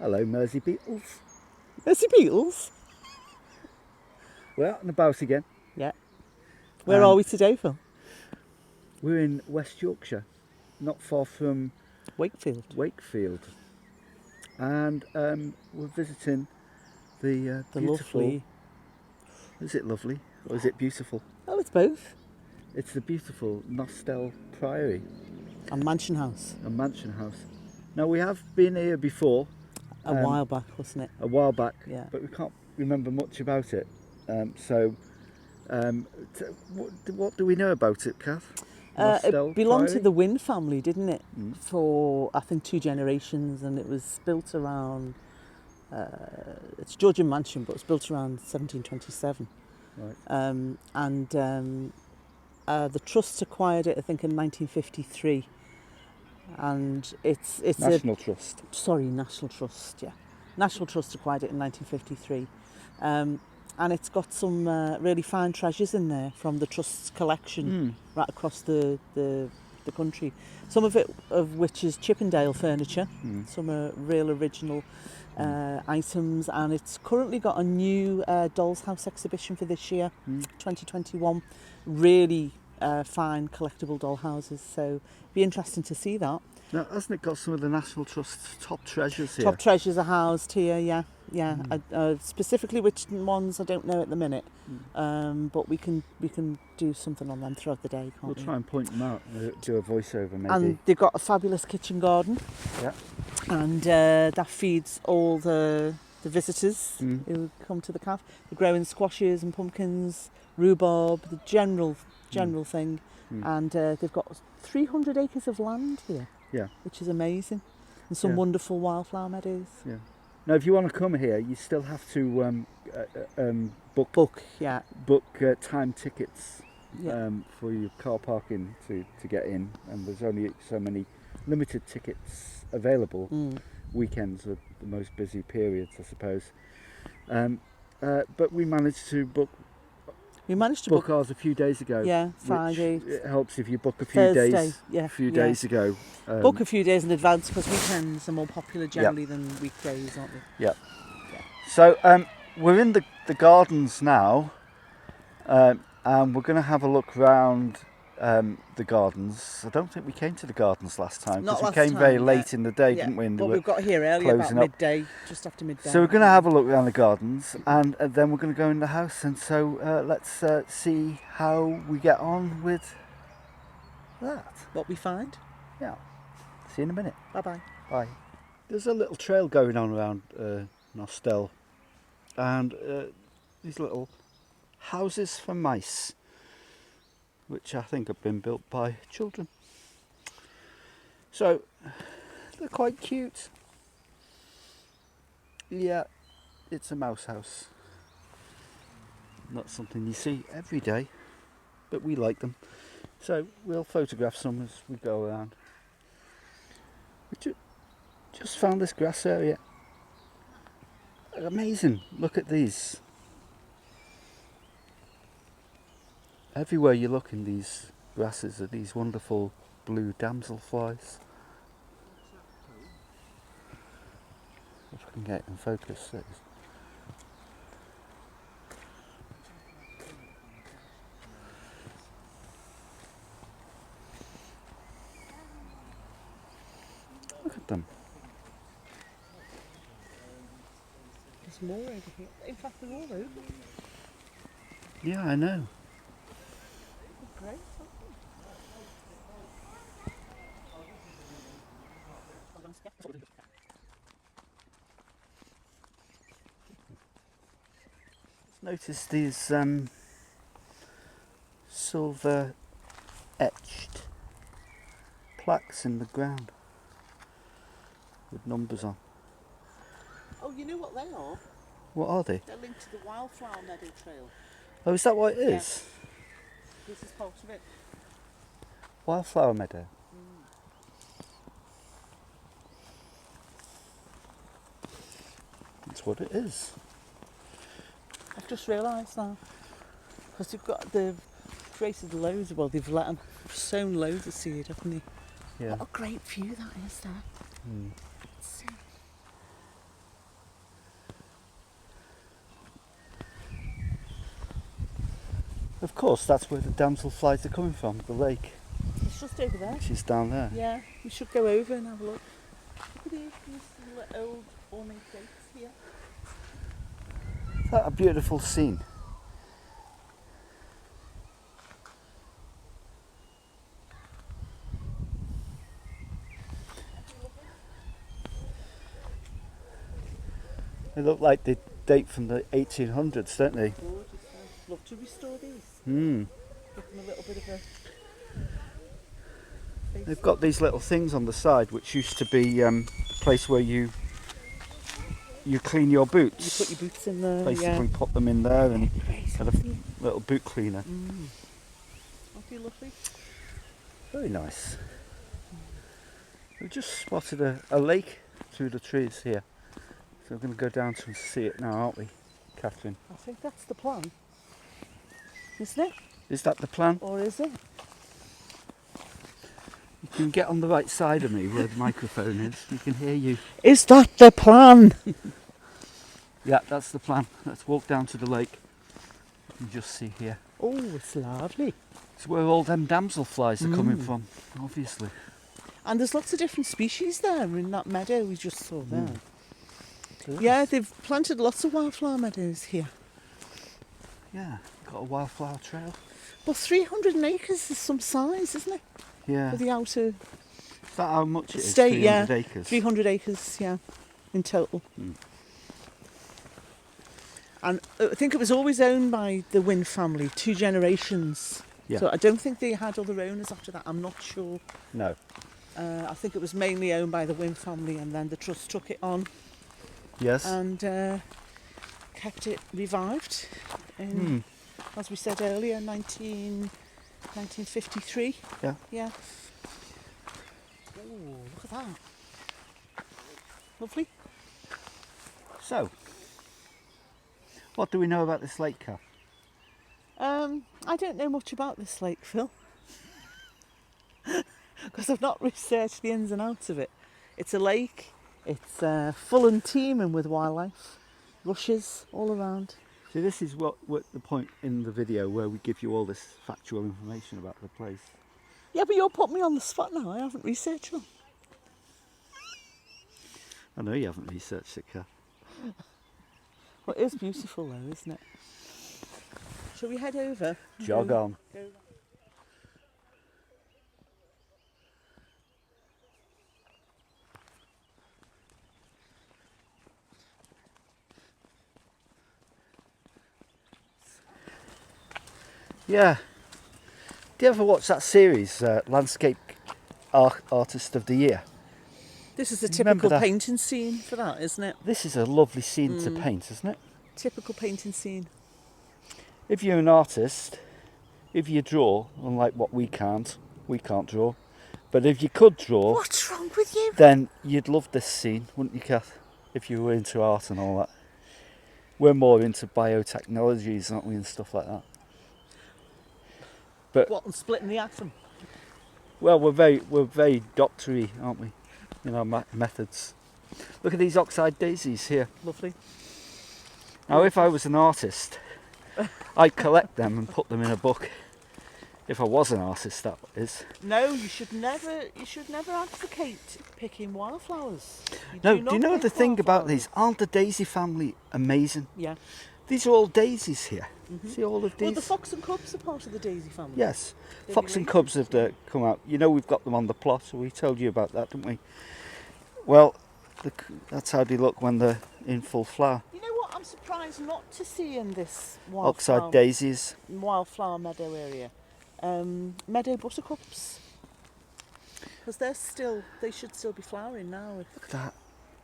Hello, Mersey Beetles. Mersey Beetles? We're out and about again. Yeah. Where are we today, Phil? We're in West Yorkshire, not far from Wakefield. And we're visiting the beautiful... Lovely... Is it lovely or is it beautiful? Oh, it's both. It's the beautiful Nostell Priory. A mansion house. A mansion house. Now, we have been here before. A while back, wasn't it? A while back, yeah. But we can't remember much about it. What do we know about it, Kath? It belonged to the Wynne family, didn't it? For, I think, 2 generations, and it was built around... it's Georgian mansion, but it was built around 1727. Right. The Trust acquired it, I think, in 1953. And it's National Trust. Sorry, National Trust, yeah. National Trust acquired it in 1953. And it's got some really fine treasures in there from the Trust's collection right across the country. Some of which is Chippendale furniture. Some are real original items, and it's currently got a new Doll's House exhibition for this year, 2021. Really fine collectible doll houses, so it'd be interesting to see that. Now, hasn't it got some of the National Trust's top treasures here? Top treasures are housed here, yeah. Specifically which ones I don't know at the minute, but we can do something on them throughout the day, can't we? We'll try and point them out, do a voiceover maybe. And they've got a fabulous kitchen garden. Yeah. And that feeds all the visitors who come to the cafe. They're growing squashes and pumpkins, rhubarb, the general thing. And they've got 300 acres of land here. Yeah. Which is amazing. And some wonderful wildflower meadows. Yeah. Now, if you want to come here, you still have to book time tickets for your car parking to get in. And there's only so many limited tickets available. Weekends are the most busy periods, I suppose. But we managed to book ours a few days ago. Yeah, Friday. It helps if you book a few Thursday, days ago. Book a few days in advance, because weekends are more popular generally than weekdays, aren't they? Yeah. So we're in the gardens now, and we're going to have a look round the gardens. I don't think we came to the gardens last time, because we came very late in the day, didn't we? But we got here early, about midday, just after midday. So we're going to have a look around the gardens, and then we're going to go in the house. And so let's see how we get on with that. What we find? Yeah. See you in a minute. Bye-bye. Bye. There's a little trail going on around Nostell, and these little houses for mice, which I think have been built by children. So they're quite cute. Yeah, it's a mouse house. Not something you see every day, but we like them. So we'll photograph some as we go around. We just found this grass area. Amazing, look at these. Everywhere you look in these grasses are these wonderful blue damselflies. If I can get it in focus. Look at them. There's more over here. In fact, they're all over. Yeah, I know. Great. Notice these silver etched plaques in the ground with numbers on. Oh, you know what they are? What are they? They're linked to the Wildflower Meadow Trail. Oh, is that what it is? This is part of it. Wildflower Meadow. That's what it is. I've just realised now, because they've created loads of, they've sown loads of seed, haven't they? Yeah. What a great view that is there. Of course, that's where the damselflies are coming from, the lake, It's just over there. which is down there. Yeah, we should go over and have a look. Look at these old ornate gates here. Is that a beautiful scene? They look like they date from the 1800s, don't they? Gorgeous. I'd love to restore these. Hmm. Give them a little bit of a... They've got these little things on the side, which used to be the place where you clean your boots. You put your boots in there, Basically put them in there and Very had a lovely. little boot cleaner. Aren't they lovely? Very nice. We've just spotted a lake through the trees here. So we're going to go down to see it now, aren't we, Catherine? I think that's the plan. Isn't it? Is that the plan? Or is it? You can get on the right side of me where the microphone is. We can hear you. Is that the plan? Yeah, that's the plan. Let's walk down to the lake. You can just see here. Oh, it's lovely. It's where all them damselflies are coming from, obviously. And there's lots of different species there in that meadow we just saw there. Yeah, they've planted lots of wildflower meadows here. Yeah, got a wildflower trail. Well, 300 acres is some size, isn't it? Yeah. For the outer Is that how much it is? estate, 300 yeah. acres? 300 acres, yeah, in total. And I think it was always owned by the Wynn family, 2 generations. Yeah. So I don't think they had other owners after that. I'm not sure. No. I think it was mainly owned by the Wynn family, and then the trust took it on Yes. and kept it revived in, as we said earlier, 1953. Yeah. Yeah. Oh, look at that. Lovely. So, what do we know about this lake, Kath? I don't know much about this lake, Phil, because I've not researched the ins and outs of it. It's a lake. It's full and teeming with wildlife, rushes all around. So this is what the point in the video where we give you all this factual information about the place. Yeah, but you're putting me on the spot now. I haven't researched them. I know you haven't researched it, Kath. Well, it is beautiful though, isn't it? Shall we head over? Jog on. Go. Yeah. Do you ever watch that series, Landscape Artist of the Year? This is a Remember typical that? painting scene for that, isn't it? This is a lovely scene to paint, isn't it? Typical painting scene. If you're an artist, if you draw, unlike what we can't draw, but if you could draw, What's wrong with you? then you'd love this scene, wouldn't you, Kath? If you were into art and all that. We're more into biotechnologies, aren't we, and stuff like that. But What, and splitting the atom? well, we're very doctory, aren't we? In our methods. Look at these oxide daisies here. Lovely. Now, if I was an artist, I'd collect them and put them in a book. If I was an artist, that is. No, you should never advocate picking wildflowers. No, do you know not the pick thing about wildflowers. these? Aren't the daisy family amazing? Yeah. These are all daisies here. See all of these? Well, the fox and cubs are part of the daisy family. Yes. They're Fox and related cubs have come out. You know we've got them on the plot, so we told you about that, didn't we? Well, that's how they look when they're in full flower. You know what? I'm surprised not to see in this Oxide daisies. wildflower meadow area. Meadow buttercups. Because they should still be flowering now Look at that.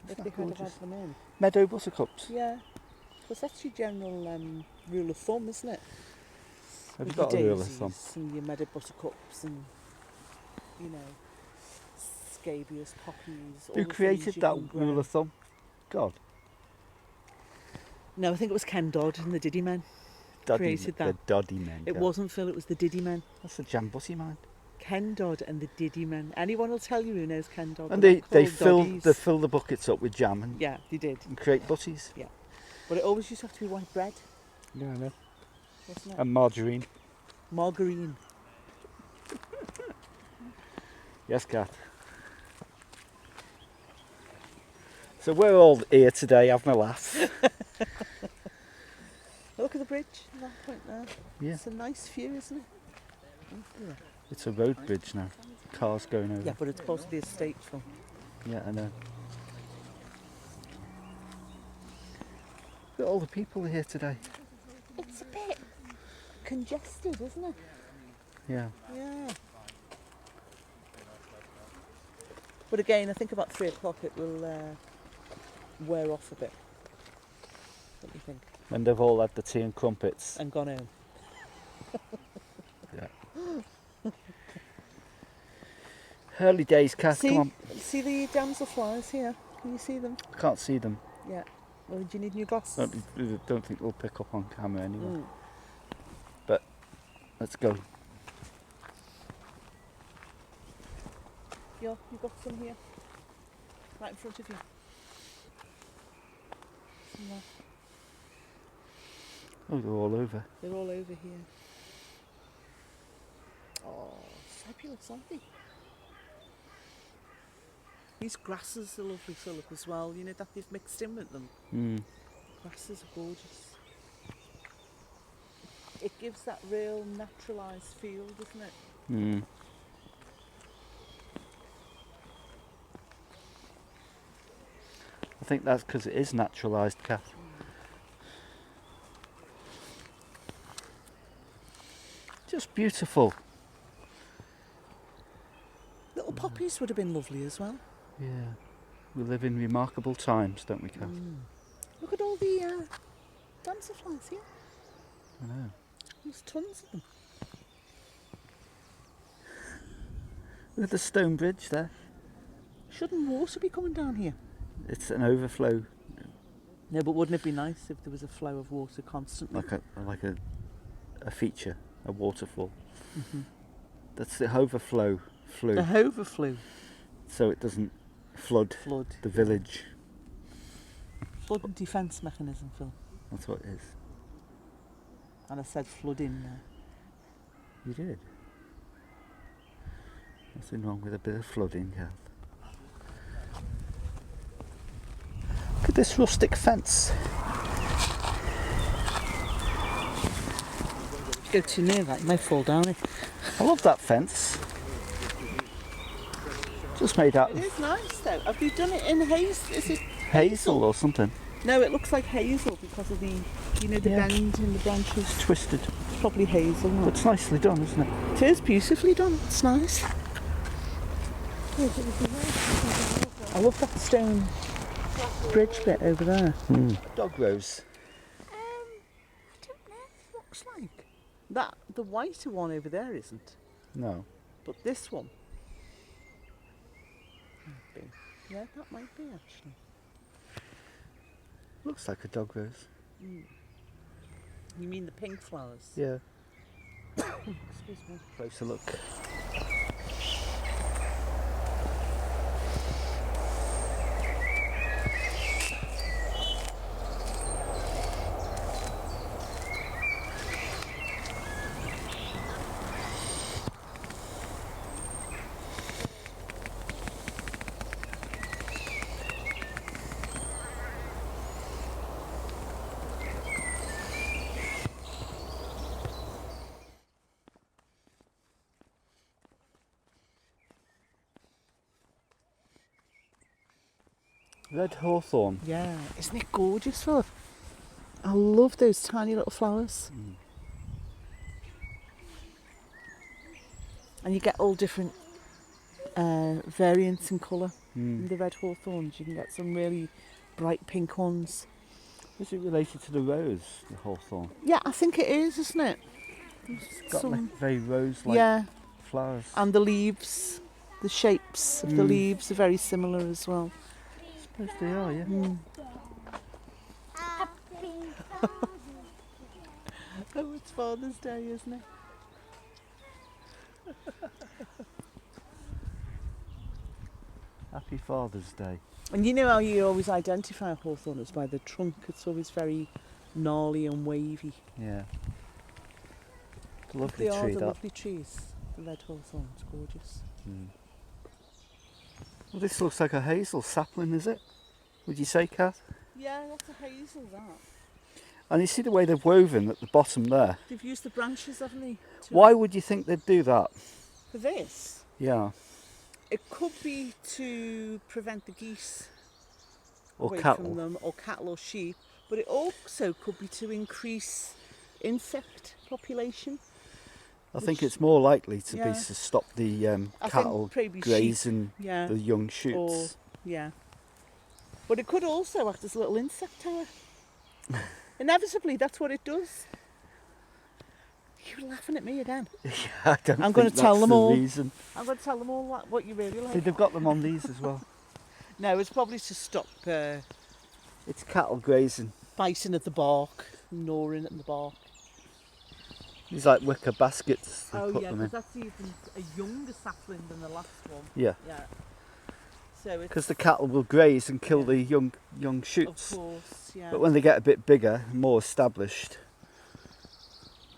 if that they could have gorgeous? had them in. Meadow buttercups. Yeah. Because that's your general rule of thumb, isn't it? Have you With got a your rule of thumb? daisies and your meadow buttercups and, you know, scabious poppies. all Who the things created you that can grow. rule of thumb? God. No, I think it was Ken Dodd and the Diddy Men. Created that. The Doddy men. It God. wasn't Phil, it was the Diddy Men. That's a Jambusy man. Ken Dodd and the Diddy Men. Anyone will tell you who knows Ken Dodd. And They're they called fill Doddies. the buckets up with jam and, Yeah, they did. and create butties. But it always used to have to be white bread, Yeah, I know. wasn't it? And margarine. Margarine. Yes, Kath. So we're all here today having a laugh. Look at the bridge, that point there. Yeah. It's a nice view, isn't it? Oh, dear. It's a road bridge now. Cars going over. Yeah, but it's supposed to be a state film. Yeah, I know. Look at all the people here today. It's a bit congested, isn't it? Yeah. Yeah. But again, I think about 3 o'clock it will wear off a bit. What do you think? When they've all had the tea and crumpets. And gone home. Yeah. Early days, Kath, come on. See the damselflies here? Can you see them? I can't see them. Yeah. Well, do you need new glasses? Don't think they'll pick up on camera anyway. Mm. But let's go. Yeah, you've got some here. Right in front of you. Some there. Oh, they're all over. They're all over here. Oh, fabulous, aren't they? These grasses are lovely to look as well, you know, that they've mixed in with them. Mm. Grasses are gorgeous. It gives that real naturalised feel, doesn't it? Mm. I think that's because it is naturalised, Kath. Just beautiful. Little poppies would have been lovely as well. Yeah. We live in remarkable times, don't we, Kath? Look at all the damselflies here. I know. There's tons of them. Look at the stone bridge there. Shouldn't water be coming down here? It's an overflow, No, but wouldn't it be nice if there was a flow of water constantly? like a feature, a waterfall. Mm-hmm. That's the overflow flue, The overflow. so it doesn't flood Flood. the village. Flood and defence mechanism, Phil. That's what it is. And I said flooding there. You did. Nothing wrong with a bit of flooding, Kath. Look at this rustic fence. If you go too near that, you may fall down it. I love that fence. Just made out It of is nice though. Have you done it in hazel? Is it hazel or something. No, it looks like hazel because of the, you know, the Yeah. bend in the branches. It's twisted. It's probably hazel. But it's nicely done, isn't it? It is beautifully done. It's nice. I love that stone bridge bit over there. Dog rose. I don't know. It looks like that. The whiter one over there isn't, No. but this one. Might be. Yeah, that might be actually. Looks like a dog rose. You mean the pink flowers? Yeah. Excuse me. Closer look. Red hawthorn. Yeah, isn't it gorgeous, Philip? I love those tiny little flowers. And you get all different variants in colour in the red hawthorns. You can get some really bright pink ones. Is it related to the rose, the hawthorn? Yeah, I think it is, isn't it? It's got Some- like very rose-like yeah, flowers. and the leaves, the shapes of the leaves are very similar as well. I suppose they are, yeah. Oh, it's Father's Day, isn't it? Happy Father's Day. And you know how you always identify a hawthorn? It's by the trunk. It's always very gnarly and wavy. Yeah. Lovely They are tree, the that. lovely trees. The red hawthorn, it's gorgeous. Well, this looks like a hazel sapling, is it? Would you say, Kath? Yeah, that's a hazel, that. And you see the way they've woven at the bottom there. They've used the branches, haven't they? Why would you think they'd do that? For this? Yeah. It could be to prevent the geese Or away cattle. from them, or cattle or sheep, but it also could be to increase insect population. I think it's more likely to be Yeah. to stop the I think cattle maybe grazing sheep, yeah, the young or shoots. yeah. But it could also act as a little insect tower. Inevitably, that's what it does. You're laughing at me again. Yeah, I don't I'm think going to tell that's them the all. reason. I'm going to tell them all what you really like. They've got them on these as well. No, it's probably to stop It's cattle grazing. biting at the bark, gnawing at the bark. These like wicker baskets they Oh put yeah, them in. because that's even a younger sapling than the last one. Yeah. Yeah. So it's, Because the cattle will graze and kill Yeah. the young of shoots. course, yeah. But when they get a bit bigger, more established,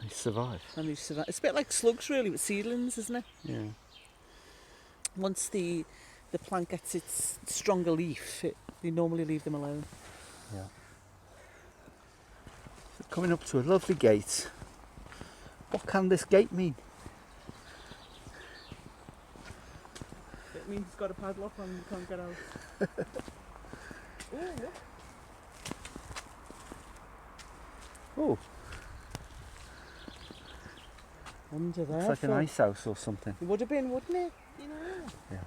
they survive. And they survive. It's a bit like slugs really with seedlings, isn't it? Yeah. Once the plant gets its stronger leaf, they normally leave them alone. Yeah. So coming up to a lovely gate. What can this gate mean? It means it's got a padlock on and you can't get out. Ooh, look. Oh, Under there. looks like an Phil. ice house or something. It would have been, wouldn't it? You know. Yeah.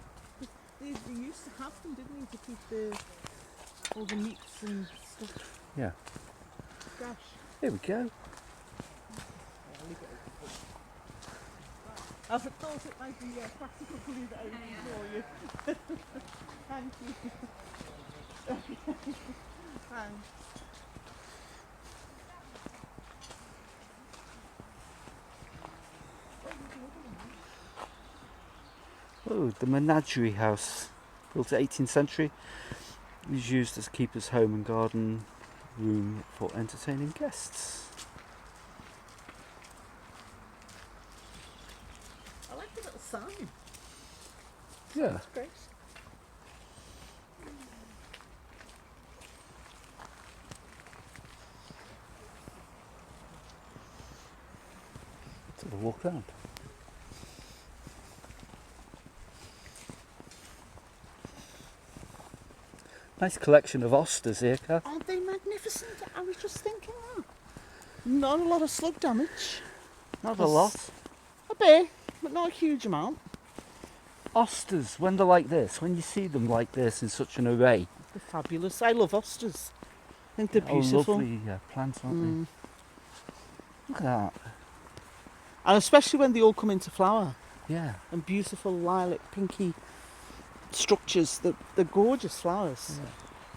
They used to have them, didn't they, to keep all the meats and stuff Yeah. fresh. Here we go. I thought it might be practical to leave it open for you. Thank you. Thanks. Oh, the menagerie house, built in the 18th century. It was used as keeper's home and garden room for entertaining guests. I like the little sign. Yeah. It's great. Let's have a walk around. Nice collection of osters here, Kath. Aren't they magnificent? I was just thinking that. Not a lot of slug damage. Not a lot. A bit, but not a huge amount. Osters, when they're like this, when you see them like this in such an array. They're fabulous. I love osters. I think they're Oh, beautiful. lovely plants, aren't they? Look at that. And especially when they all come into flower. Yeah. And beautiful lilac, pinky structures. They're gorgeous flowers. Yeah.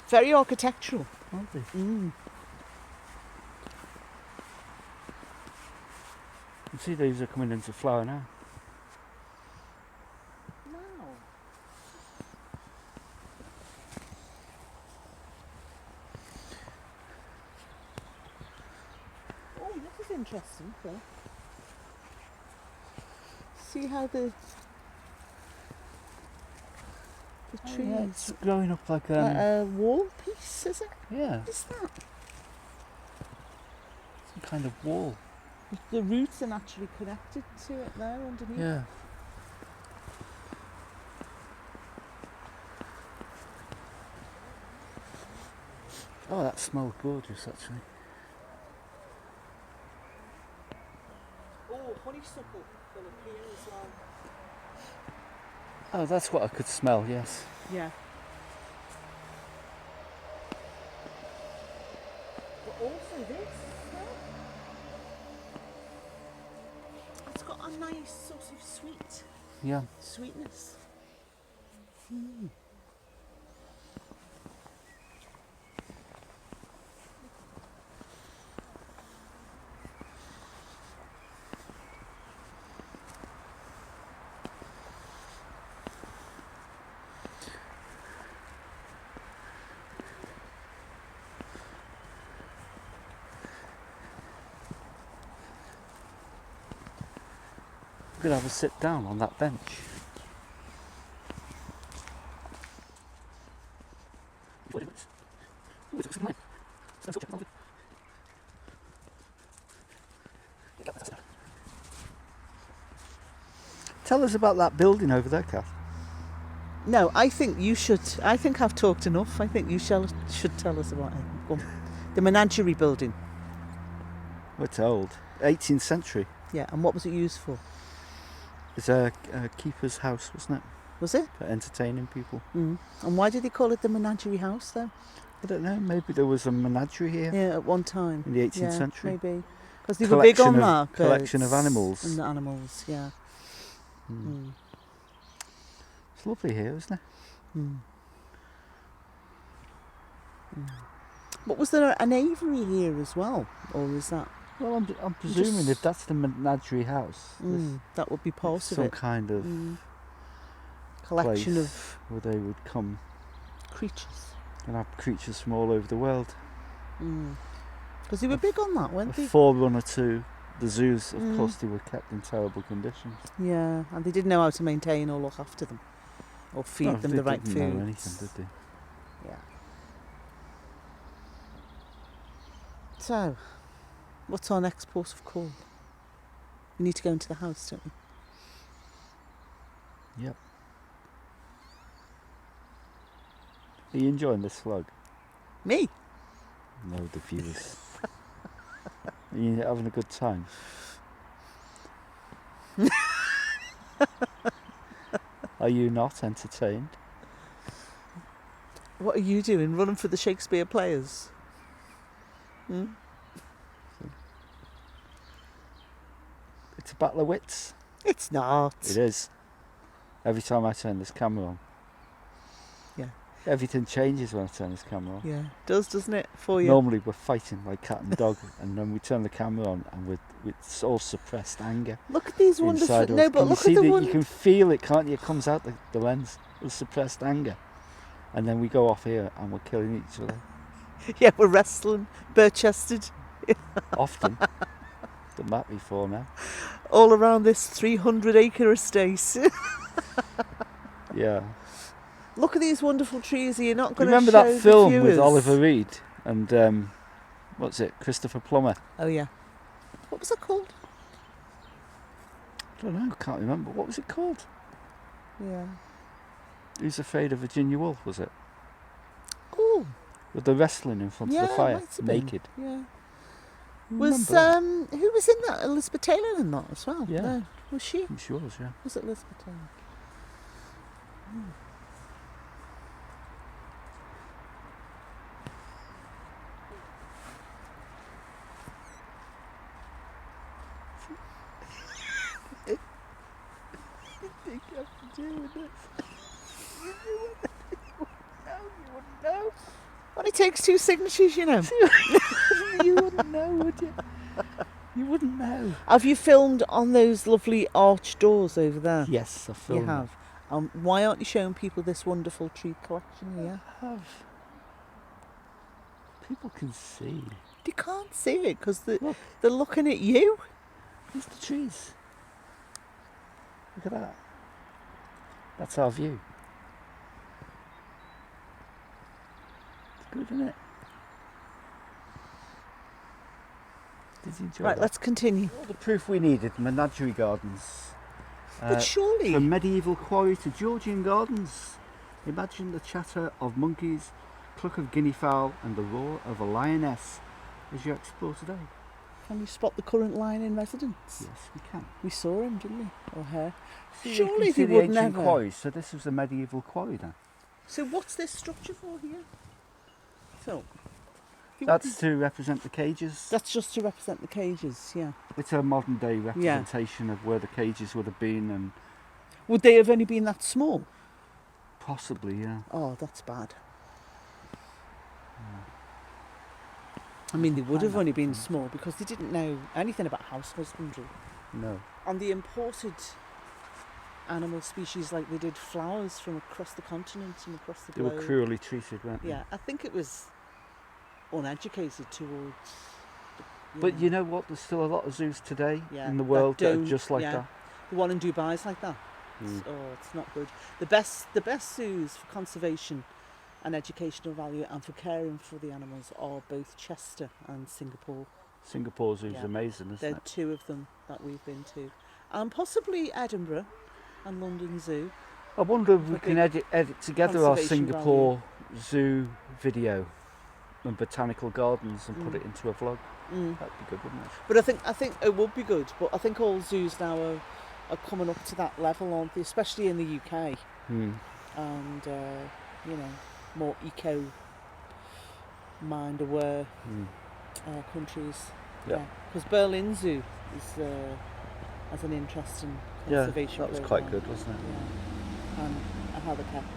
Very architectural. Aren't they? Mm. You see these are coming into flower now. Wow. Oh, this is interesting, Phil. See how the Oh, trees. yeah, it's growing up like A wall piece, is it? yeah, What is that? some kind of wall. The roots are naturally connected to it there underneath. Yeah. Oh, that smells gorgeous actually. Oh, honeysuckle will appear as well. Oh, that's what I could smell, yes. Yeah. But also this, it's got a nice sort of Yeah. sweetness. could have a sit down on that bench. Tell us about that building over there, Kath. No, I think you should. I think I've talked enough. I think you should tell us about it. Go on. The menagerie building. It's old. 18th century. Yeah, and what was it used for? It's a keeper's house, wasn't it? Was it? For entertaining people. Mm. And why did they call it the menagerie house then? I don't know, maybe there was a menagerie here Yeah, at one time. in the 18th century. Maybe. Because they were big on that. Collection of animals. And the animals, yeah. Mm. It's lovely here, isn't it? Mm. Mm. But was there an aviary here as well? Or is that... Well, I'm presuming if that's the menagerie house, that would be part of some it. kind of collection place of where they would come creatures. and have creatures from all over the world. Because they were big on that, weren't A they? forerunner to the zoos, of course, they were kept in terrible conditions. Yeah, and they didn't know how to maintain or look after them. Or feed them the right food. They didn't know anything, did they? Yeah. So, what's our next port of call? We need to go into the house, don't we? Yep. Are you enjoying this slug? Me? No, the viewers. Are you having a good time? Are you not entertained? What are you doing? Running for the Shakespeare players? It's a battle of wits. It's not. It is. Every time I turn this camera on. Yeah. Everything changes when I turn this camera on. Yeah, it does, doesn't it, for you? Normally we're fighting like cat and dog, and then we turn the camera on and with all suppressed anger. Look at these wonderful... inside No, us. but Can look you see at the that one... you can feel it, can't you? It comes out the lens with suppressed anger. And then we go off here and we're killing each other. Yeah, we're wrestling, bare-chested, Often. Done that before now. all around this 300-acre estate. Yeah. Look at these wonderful trees. Are you not going to Remember show that film the with viewers? Oliver Reed and what's it, Christopher Plummer? Oh, yeah. What was it called? I don't know, I can't remember. What was it called? Yeah. Who's Afraid of Virginia Woolf, was it? Oh, With the wrestling in front yeah, of the fire, might have been. naked. Yeah. Remember Was who was in that? Elizabeth Taylor in that as well? Yeah. No. Was she? She was, yeah. Was it Elizabeth Taylor? You think you have to do with this? You wouldn't know. Only takes 2 signatures, you know. You wouldn't know, would you? You wouldn't know. Have you filmed on those lovely arch doors over there? Yes, I filmed. You have. Why aren't you showing people this wonderful tree collection here? I have. People can see. They can't see it because Look. they're looking at you. There's the trees. Look at that. That's our view. It's good, isn't it? Did you enjoy Right, that? let's continue. All the proof we needed, menagerie gardens. But surely... From medieval quarry to Georgian gardens. Imagine the chatter of monkeys, cluck of guinea fowl and the roar of a lioness as you explore today. Can you spot the current lion in residence? Yes, we can. We saw him, didn't we? Or her. See, Surely you can see they the would ancient never. quarries, so this was a medieval quarry then. So what's this structure for here? So... That's to represent the cages. That's just to represent the cages, yeah. It's a modern day representation of where the cages would have been, and Would they have only been that small? possibly, yeah. Oh, that's bad. I mean, they would have only been small because they didn't know anything about house husbandry. No. And they imported animal species like they did flowers from across the continent and across the They globe. were cruelly treated, weren't they? Yeah, I think it was uneducated towards... But you know what? There's still a lot of zoos today Yeah, in the that world that are don't- just like yeah. that. The one in Dubai is like that. It's not good. The best zoos for conservation and educational value and for caring for the animals are both Chester and Singapore. Singapore Zoo's amazing, isn't They're it? two of them that we've been to. And possibly Edinburgh and London Zoo. I wonder if we can edit together our conservation Singapore Zoo video and botanical gardens and put it into a vlog. That'd be good, wouldn't it? But I think it would be good. But I think all zoos now are coming up to that level, aren't they? Especially in the UK. And more mind aware countries. Yeah. Because Berlin Zoo has an interesting conservation that was programme. quite good, wasn't it? Yeah. And how they're kept.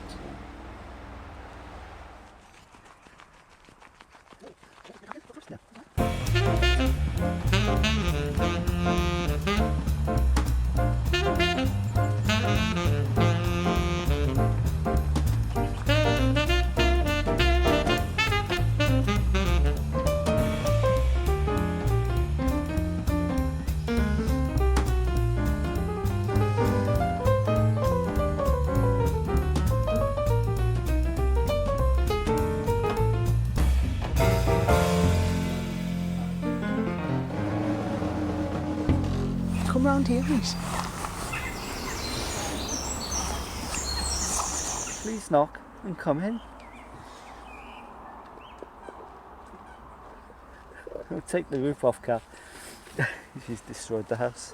Come round here, please. Please knock and come in. I'll take the roof off, Kath. She's destroyed the house.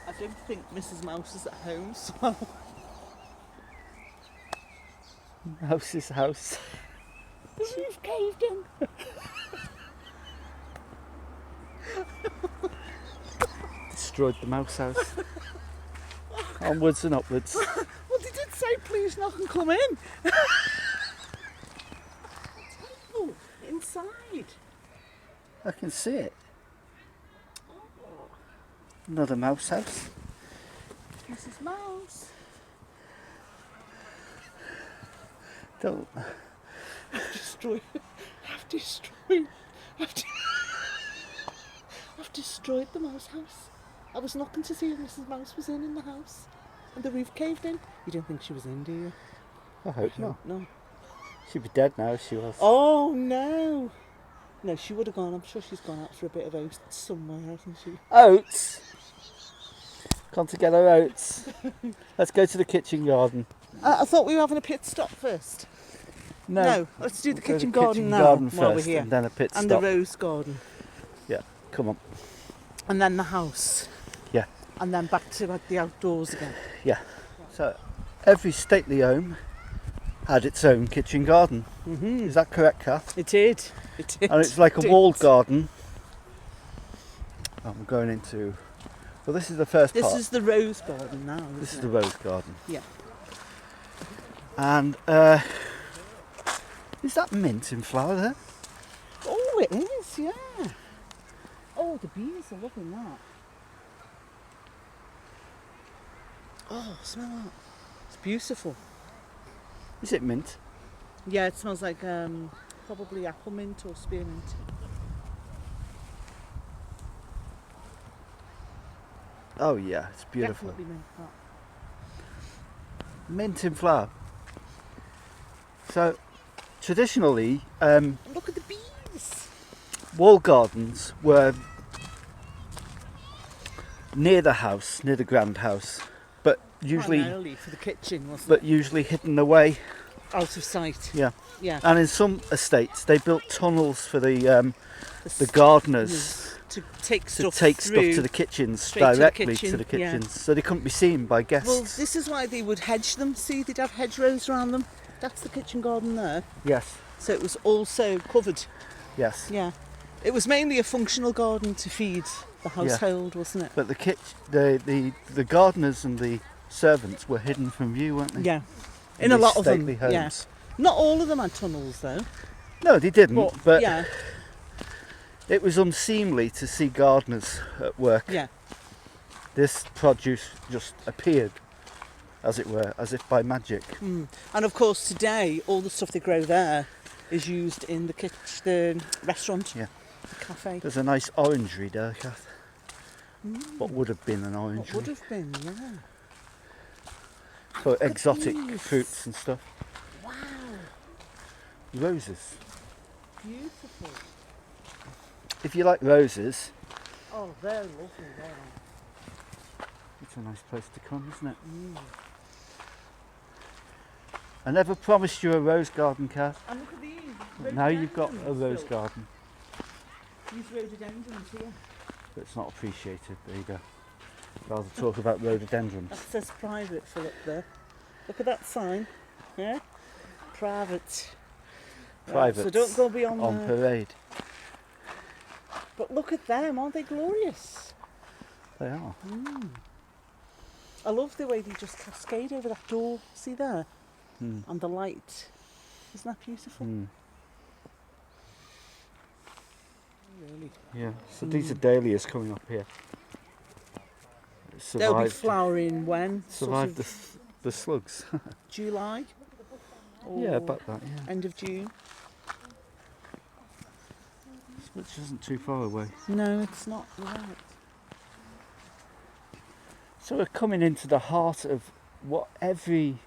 I don't think Mrs. Mouse is at home, so House is house. the roof caved in. Destroyed the mouse house. Onwards and upwards. Well, they did say please knock and come in. Oh, inside. I can see it. Another mouse house. Mrs. Mouse. Don't. I've destroyed the mouse house. I was knocking to see if Mrs. Mouse was in the house, and the roof caved in. You don't think she was in, do you? I hope not. No. She'd be dead now if she was. Oh no. No, she would have gone. I'm sure she's gone out for a bit of oats somewhere, hasn't she? Oats! Come together, oats. Let's go to the kitchen garden. I thought we were having a pit stop first. No, let's do the We'll go to kitchen the garden kitchen now garden while we're first, here. and then a pit And stop. the rose garden. Yeah, come on. And then the house. Yeah. And then back to like the outdoors again. Yeah. So every stately home had its own kitchen garden. Is that correct, Kath? It did. It did. And it's like a Did. walled garden. I'm going into. Well, this is the first This part. is the rose garden now. This is isn't the it? rose garden. Yeah. And is that mint in flower there? Oh, it is, yeah. Oh, the bees are loving that. Oh, smell that. It's beautiful. Is it mint? Yeah, it smells like probably apple mint or spearmint. Oh yeah, it's beautiful. Definitely mint that. Mint in flower. So traditionally, And look at the bees. wall gardens were near the house, near the grand house, but usually Primarily for the kitchen, wasn't but usually hidden away. it? Out of sight. Yeah. Yeah. And in some estates, they built tunnels for the gardeners To take to stuff take through. stuff to the kitchens straight to the directly to kitchen, the yeah. kitchens, so they couldn't be seen by guests. Well, this is why they would hedge them. See, they'd have hedgerows around them. That's the kitchen garden there. Yes, So it was also covered. yes. Yeah. It was mainly a functional garden to feed the household, wasn't it? But the gardeners and the servants were hidden from view, weren't they? Yeah. In In a these lot of them. stately homes. Yeah. Not all of them had tunnels though. No, they didn't. But yeah. it was unseemly to see gardeners at work. Yeah. This produce just appeared, as it were, as if by magic. And of course today all the stuff they grow there is used in the kitchen, the restaurant. Yeah. cafe. There's a nice orangery there, Kath. What would have been an What orangery. would have been, yeah. For Look at exotic these. fruits and stuff. Wow, Roses. beautiful. If you like roses, Oh, they're lovely, they are. it's a nice place to come, isn't it? Mm. I never promised you a rose garden, Kath. And look at these. Now you've got a rhododendrons, rose Phil. garden. These rhododendrons here. But it's not appreciated. There you go. Rather talk about rhododendrons. That says private, Phil, up there. Look at that sign. Yeah? Private. Private. So don't go beyond on there. parade. But look at them, aren't they glorious? They are. I love the way they just cascade over that door. See there? Mm. And the light. Isn't that beautiful? Mm. Really? Yeah. So these are dahlias coming up here. They'll be Survived, flowering when? survived Sort of the slugs. July? Or Yeah, about that, yeah. end of June? Which isn't too far away. No, it's not. You're right. So we're coming into the heart of what every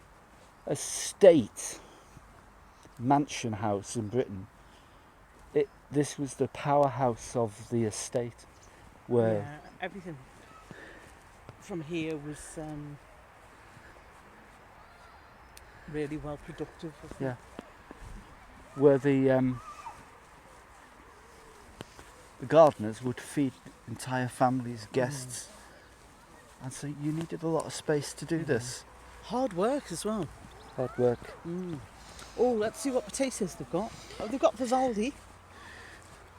estate mansion house in Britain, this was the powerhouse of the estate, where Yeah, everything from here was really well productive. I think. Yeah. where the gardeners would feed entire families, guests, and so you needed a lot of space to do this. Hard work as well. Hard work. Oh, let's see what potatoes they've got. Oh, they've got Vivaldi,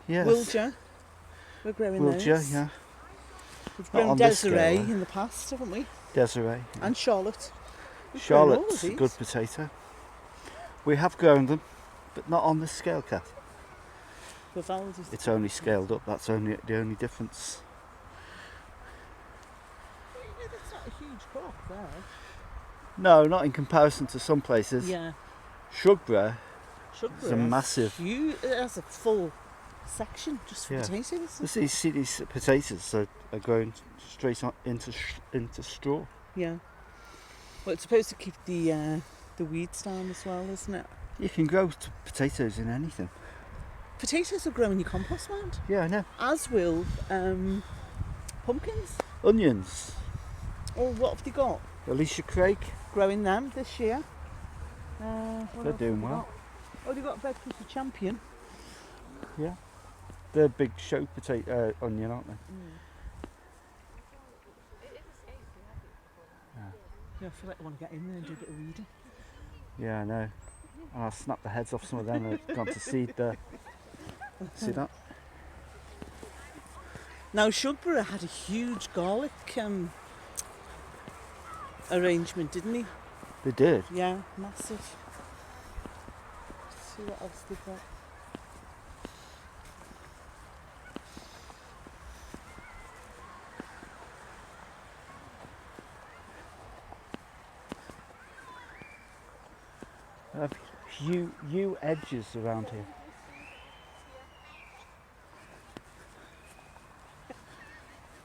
Yes. Wiltshire. We're growing Wiltshire, those. yeah. We've Not grown on this Desiree scale, though. in the past, haven't we? Desiree. Yeah. And Charlotte. We've grown all of Charlotte's a these. good potato. We have grown them, but not on this scale, Kath. Vivaldi's. It's only scaled up. That's only the only difference. Yeah, that's not a huge crop there. No, not in comparison to some places. Yeah. Shugborough Sugar is a massive. It has a full section just for Yeah. potatoes. See these potatoes are going straight on into straw. Yeah. Well, it's supposed to keep the weeds down as well, isn't it? You can grow potatoes in anything. Potatoes will grow in your compost mound, Yeah, I know. as will pumpkins. Onions. Or what have they got? Alicia Craig. Growing them this year. What They're else doing have they well. got? Oh, they've got Bedfordshire Champion. Yeah. They're big show potato onion, aren't they? Yeah, I feel like I want to get in there and do a bit of weeding. Yeah, I know. And I'll snap the heads off some of them. They've gone to seed there. See that? Now, Shugborough had a huge garlic arrangement, didn't he? They did. Yeah, massive. Let's see what else they've got. Yew edges around here.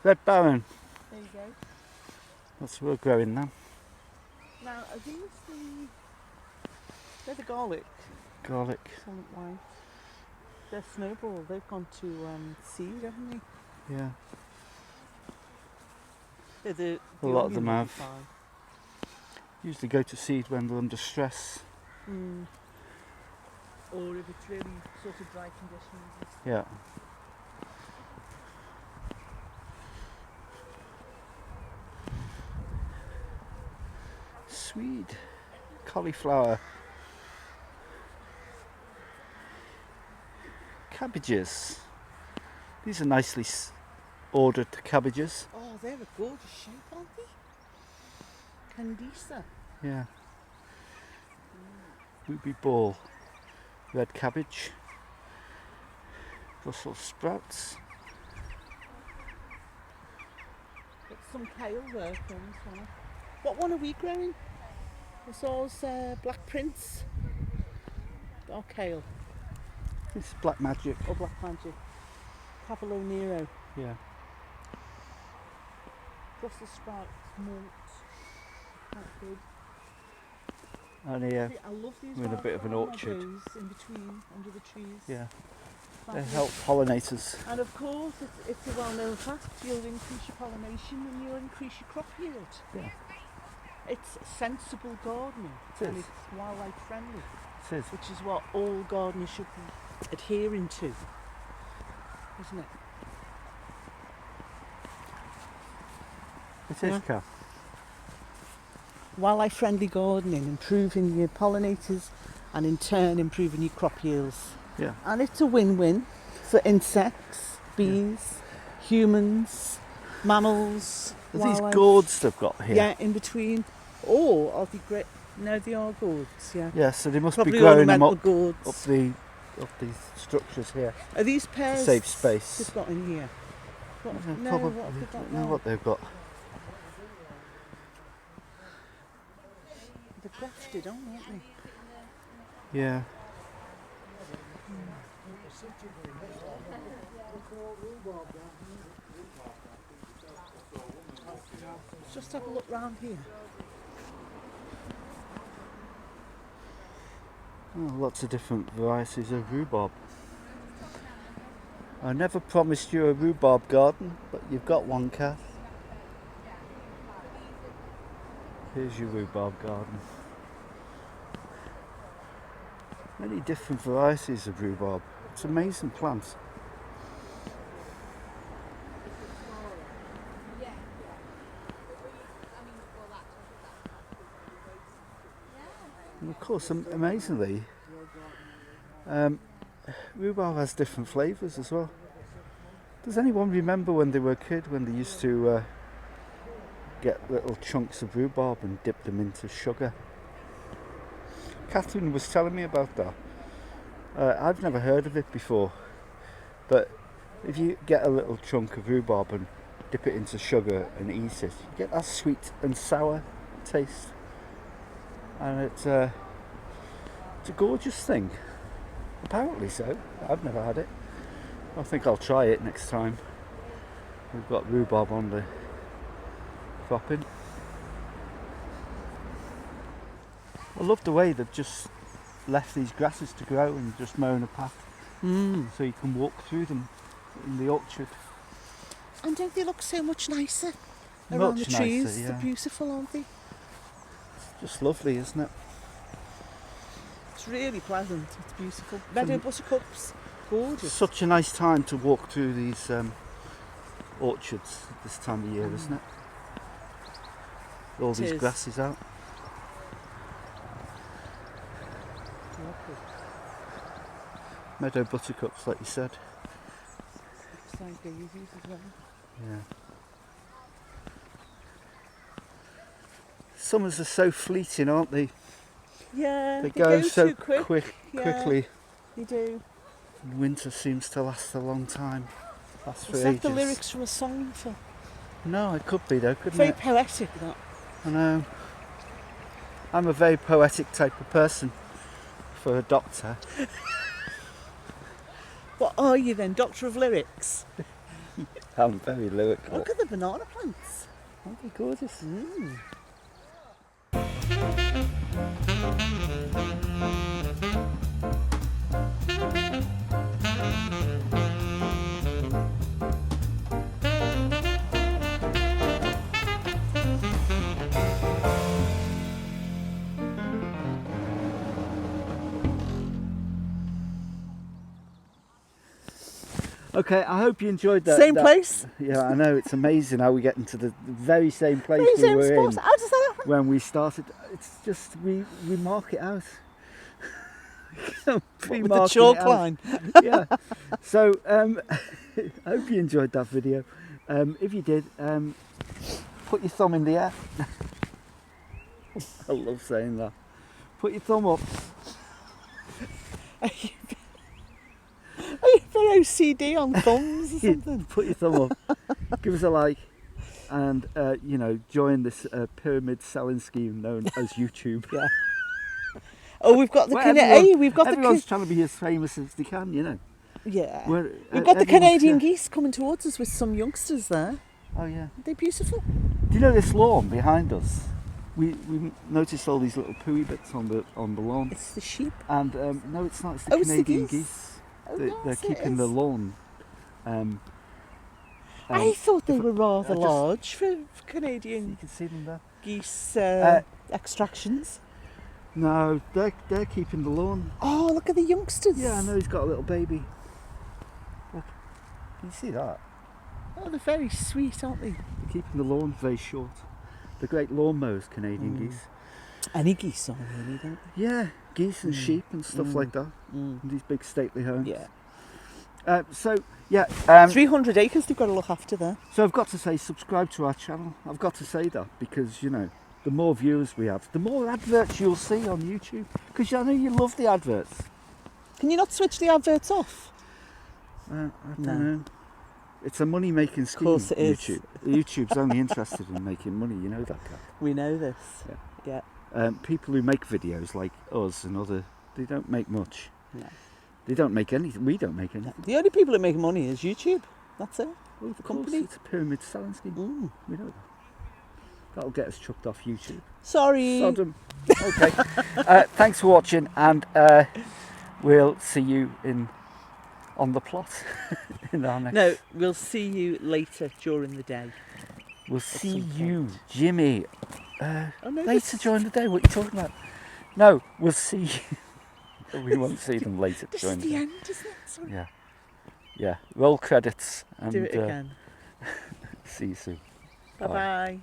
Red Baron. There you go. That's what we're growing now. Now, are these they're the garlic, Garlic. some way. They're snowball. They've gone to seed, haven't they? Yeah. They're the A lot of onion them will be have. fine. Usually go to seed when they're under stress. Or if it's really sort of dry conditions. Yeah. Swede. Cauliflower. Cabbages. These are nicely ordered cabbages. Oh, they're a gorgeous shape, aren't they? Candisa. Yeah. Ruby ball. Red cabbage. Brussels sprouts. Got some kale there from as well. What one are we growing? It's ours Black Prince. Or kale. This is black magic. Or Black Magic. Pablo Nero. Yeah. Brussels sprouts, malt. Quite good. And here, I love these we're in a bit of an orchard. in between, under the trees. Yeah. They Fabulous. help pollinators. And of course, it's a well-known fact, you'll increase your pollination and you'll increase your crop yield. Yeah. It's sensible gardening. It And is. it's wildlife friendly, It is. which is what all gardeners should be adhering to, isn't it? It is, Yeah. Kath. Wildlife friendly gardening, improving your pollinators and in turn improving your crop yields. Yeah. And it's a win-win for insects, bees, humans, mammals, There's these wildlife. gourds they've got here. Yeah, in between. Or are they great? No, they are gourds, yeah. Yeah, so they must Probably be growing them ornamental up gourds. up these structures here. Are these pears Save space. they've got in here? What, Yeah, no, probably. what have they I got don't know now? what they've got. They're grafted on, aren't they? Yeah. Let's just have a look round here. Oh, lots of different varieties of rhubarb. I never promised you a rhubarb garden, but you've got one, Kath. Here's your rhubarb garden. Many different varieties of rhubarb. It's an amazing plant. And of course, amazingly, rhubarb has different flavours as well. Does anyone remember when they were a kid, when they used to get little chunks of rhubarb and dip them into sugar? Catherine was telling me about that. I've never heard of it before, but if you get a little chunk of rhubarb and dip it into sugar and eat it, you get that sweet and sour taste, and it's a gorgeous thing. Apparently so. I've never had it. I think I'll try it next time. We've got rhubarb on the cropping. I love the way they've just left these grasses to grow and just mown a path so you can walk through them in the orchard. And don't they look so much nicer around Much the trees? nicer, yeah. They're beautiful, aren't they? Just lovely, isn't it? It's really pleasant. It's beautiful. Meadow buttercups, gorgeous. Such a nice time to walk through these orchards at this time of year, isn't it? All It these is. grasses out. Lovely. Meadow buttercups, like you said. Looks like daisies as well. Yeah. Summers are so fleeting, aren't they? Yeah, They go so too quick. Yeah. quickly. They do. And winter seems to last a long time. Lasts for Is that ages. the lyrics from a song, Phil? No, it could be though, couldn't Very it? poetic, that. I know. I'm a very poetic type of person for a doctor. What are you then, Doctor of Lyrics? I'm very lyrical. Look at the banana plants. Aren't they gorgeous? Okay, I hope you enjoyed that. Same place? Yeah, I know, it's amazing how we get into the very same place Very we same were spot. in How does that happen? when we started. It's just, we mark it out. With the Pre-marking it chalk out. line. Yeah. So, I hope you enjoyed that video. If you did, put your thumb in the air. I love saying that. Put your thumb up. Are you very OCD on thumbs or something? Put your thumb up. Give us a like. And, join this pyramid selling scheme known as YouTube. Yeah. Oh, we've got the Well, everyone's everyone's trying to be as famous as they can, Yeah. Well, We've got the everyone's Canadian here. geese coming towards us with some youngsters there. Oh yeah. Aren't they beautiful? Do you know this lawn behind us? We noticed all these little pooey bits on the lawn. It's the sheep. And no, it's not. It's the Oh, it's the Canadian geese. geese. Oh, They're yes, it keeping the is. lawn. I thought they if I- were rather I just- large for You Canadian can see them there. geese extractions. No, they're keeping the lawn. Oh, look at the youngsters. Yeah, I know he's got a little baby. Look, can you see that? Oh, they're very sweet, aren't they? They're keeping the lawn very short. The great lawnmowers, Canadian geese. Any geese are really, don't Yeah, geese and sheep and stuff like that. they? And these big stately homes. Yeah. So yeah. 300 acres they've got to look after there. So I've got to say, subscribe to our channel. I've got to say that because, you know, the more viewers we have, the more adverts you'll see on YouTube. Because I know you love the adverts. Can you not switch the adverts off? I don't No. know. It's a money-making scheme. course it is. YouTube. YouTube's only interested in making money. You know that, Kat. We know this. Yeah. Yeah. People who make videos like us and they don't make much. No. They don't make anything. We don't make anything. The only people that make money is YouTube. That's it. Well, of company. course, it's a pyramid selling scheme. We know that. That'll get us chucked off YouTube. Sorry. Sodom. Okay. Thanks for watching, and we'll see you on the plot in our next. No, we'll see you later during the day. We'll see some you, point. Jimmy. Oh, no, Later during the day. What are you talking about? No, we'll see you. We won't see them later This during is the the day. end, isn't it? Sorry. Yeah. Yeah. Roll credits and Do it again. see you soon. Bye-bye.